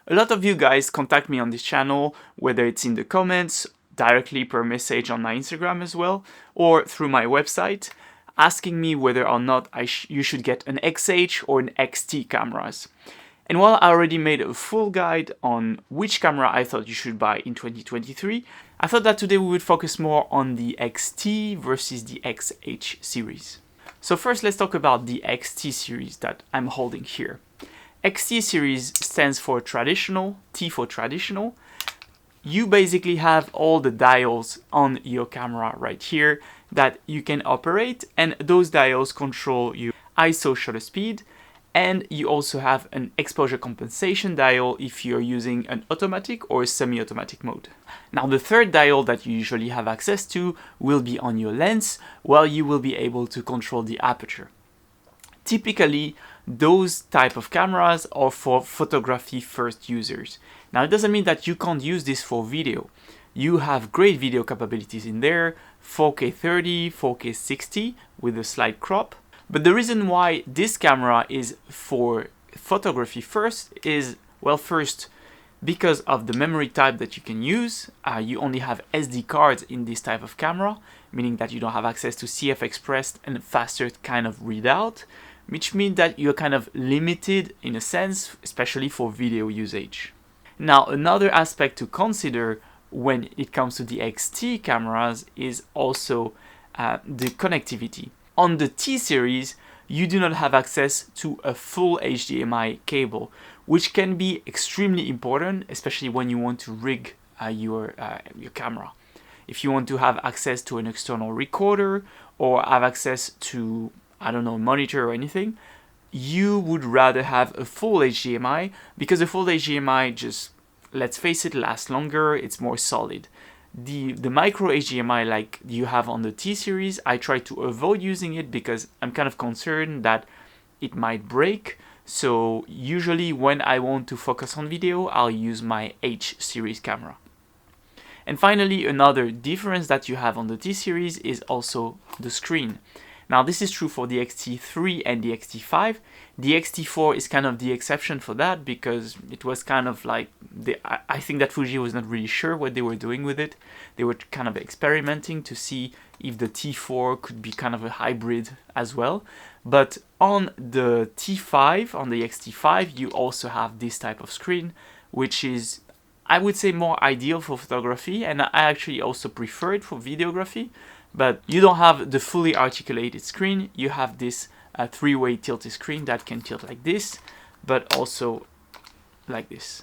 A lot of you guys contact me on this channel, whether it's in the comments, directly per message on my Instagram as well, or through my website, asking me whether or not you should get an XH or an XT cameras. And while I already made a full guide on which camera I thought you should buy in 2023, I thought that today we would focus more on the XT versus the XH series. So first let's talk about the XT series that I'm holding here. XT series stands for traditional, T for traditional. You basically have all the dials on your camera right here that you can operate, and those dials control your ISO shutter speed, and you also have an exposure compensation dial if you're using an automatic or semi-automatic mode. Now the third dial that you usually have access to will be on your lens, while you will be able to control the aperture. Typically, those type of cameras are for photography first users. Now it doesn't mean that you can't use this for video. You have great video capabilities in there, 4K 30, 4K 60 with a slight crop. But the reason why this camera is for photography first is, well, first, because of the memory type that you can use. You only have SD cards in this type of camera, meaning that you don't have access to CF Express and faster kind of readout, which means that you're kind of limited in a sense, especially for video usage. Now, another aspect to consider when it comes to the XT cameras is also the connectivity. On the T series, you do not have access to a full HDMI cable, which can be extremely important, especially when you want to rig your camera. If you want to have access to an external recorder or have access to, I don't know, monitor or anything, you would rather have a full HDMI, because a full HDMI just, let's face it, lasts longer, it's more solid. The micro HDMI like you have on the T series, I try to avoid using it because I'm kind of concerned that it might break. So usually when I want to focus on video, I'll use my H series camera. And finally, another difference that you have on the T series is also the screen. Now this is true for the X-T3 and the X-T5. The X-T4 is kind of the exception for that because it was kind of like, I think that Fuji was not really sure what they were doing with it. They were kind of experimenting to see if the T4 could be kind of a hybrid as well. But on the T5, on the X-T5, you also have this type of screen, which is, I would say, more ideal for photography, and I actually also prefer it for videography. But you don't have the fully articulated screen. You have this three-way tilted screen that can tilt like this, but also like this.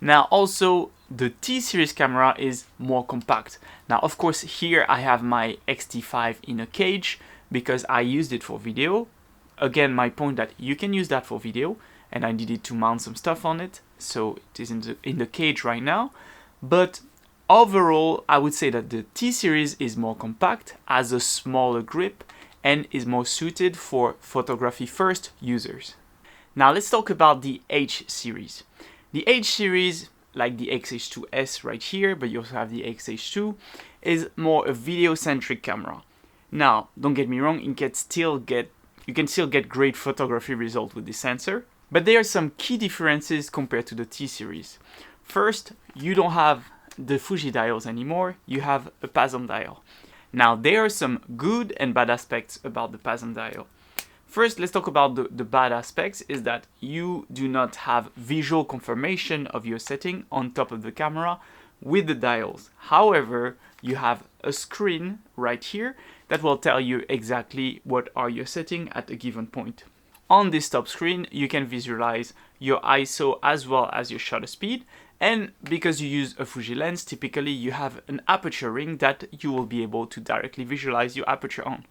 Now also the T series camera is more compact. Now of course here I have my X-T5 in a cage because I used it for video. Again, my point that you can use that for video, and I needed to mount some stuff on it, so it is in the cage right now. But overall, I would say that the T series is more compact, has a smaller grip, and is more suited for photography first users. Now let's talk about the H series. The H series, like the XH2S right here, but you also have the XH2, is more a video-centric camera. Now, don't get me wrong, you can still get great photography results with this sensor, but there are some key differences compared to the T series. First, you don't have the Fuji dials anymore, you have a PASM dial. Now there are some good and bad aspects about the PASM dial. First, let's talk about the bad aspects, is that you do not have visual confirmation of your setting on top of the camera with the dials. However, you have a screen right here that will tell you exactly what are your settings at a given point. On this top screen, you can visualize your ISO as well as your shutter speed. And because you use a Fuji lens, typically you have an aperture ring that you will be able to directly visualize your aperture on.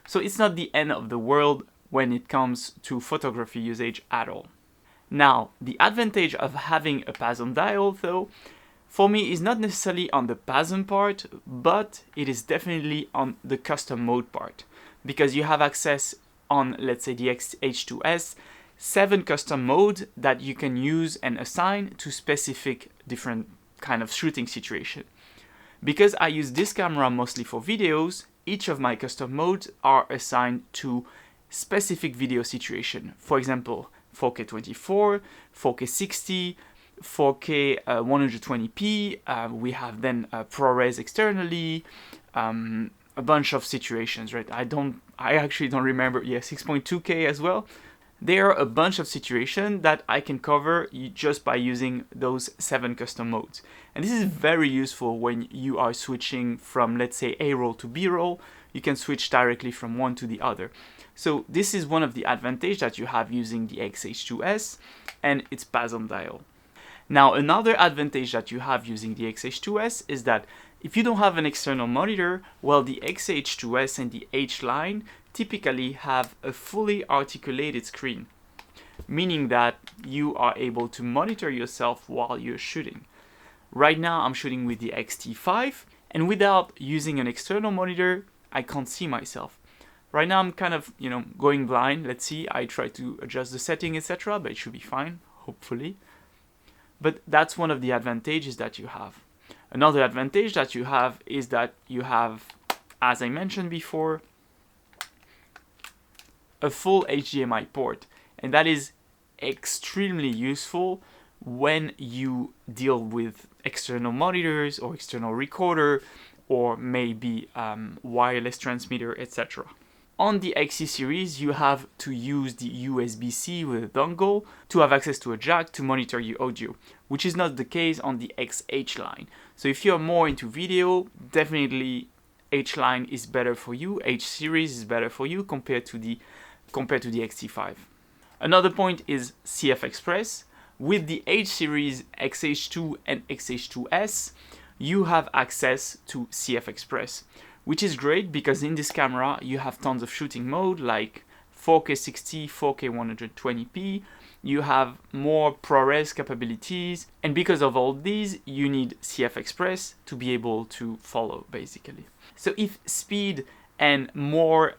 So it's not the end of the world when it comes to photography usage at all. Now, the advantage of having a PASM dial, though, for me is not necessarily on the PASM part, but it is definitely on the custom mode part. Because you have access on, let's say, the H2S, 7 custom modes that you can use and assign to specific different kind of shooting situation. Because I use this camera mostly for videos, each of my custom modes are assigned to specific video situation. For example, 4K 24, 4K 60, 4K 120p. We have then ProRes externally, a bunch of situations, right? I actually don't remember. Yeah, 6.2K as well. There are a bunch of situations that I can cover just by using those 7 custom modes. And this is very useful when you are switching from, let's say, A-roll to B-roll. You can switch directly from one to the other. So this is one of the advantages that you have using the XH2S and its PASM dial. Now, another advantage that you have using the XH2S is that if you don't have an external monitor, well, the XH2S and the H-line typically have a fully articulated screen, meaning that you are able to monitor yourself while you're shooting. Right now, I'm shooting with the X-T5, and without using an external monitor, I can't see myself. Right now, I'm kind of, going blind. Let's see, I try to adjust the setting, etc., but it should be fine, hopefully. But that's one of the advantages that you have. Another advantage that you have is that you have, as I mentioned before, a full HDMI port. And that is extremely useful when you deal with external monitors or external recorder or maybe wireless transmitter, etc. On the XC series, you have to use the USB-C with a dongle to have access to a jack to monitor your audio, which is not the case on the XH line. So if you're more into video, definitely H line is better for you, H series is better for you compared to the X-T5. Another point is CF Express. With the H series, XH2 and XH2S, you have access to CF Express, which is great because in this camera you have tons of shooting mode like 4K 60, 4K 120p, you have more ProRes capabilities, and because of all these, you need CF Express to be able to follow, basically. So if speed and more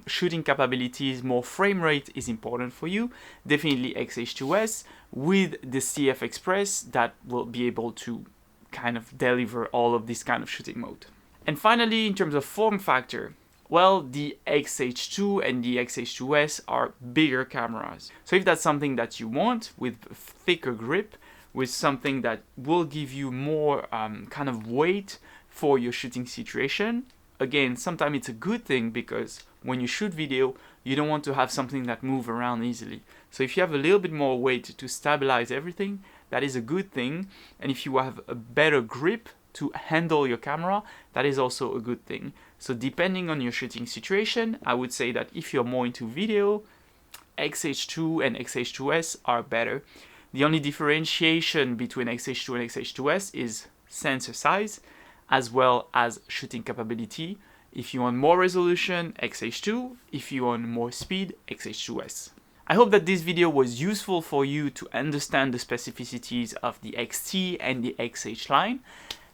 shooting capabilities, more frame rate is important for you, definitely XH2S with the CF Express that will be able to kind of deliver all of this kind of shooting mode. And finally, in terms of form factor, well, the XH2 and the XH2S are bigger cameras. So if that's something that you want, with thicker grip, with something that will give you more kind of weight for your shooting situation, again, sometimes it's a good thing because when you shoot video, you don't want to have something that moves around easily. So if you have a little bit more weight to stabilize everything, that is a good thing. And if you have a better grip to handle your camera, that is also a good thing. So depending on your shooting situation, I would say that if you're more into video, XH2 and XH2S are better. The only differentiation between XH2 and XH2S is sensor size, as well as shooting capability. If you want more resolution, XH2. If you want more speed, XH2S. I hope that this video was useful for you to understand the specificities of the XT and the XH line.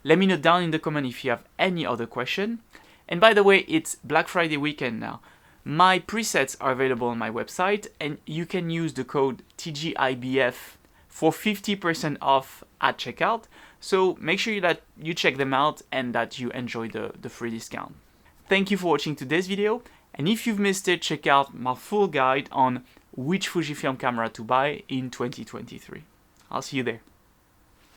Let me know down in the comment if you have any other question. And by the way, it's Black Friday weekend now. My presets are available on my website and you can use the code TGIBF for 50% off at checkout. So make sure that you check them out and that you enjoy the free discount. Thank you for watching today's video. And if you've missed it, check out my full guide on which Fujifilm camera to buy in 2023. I'll see you there.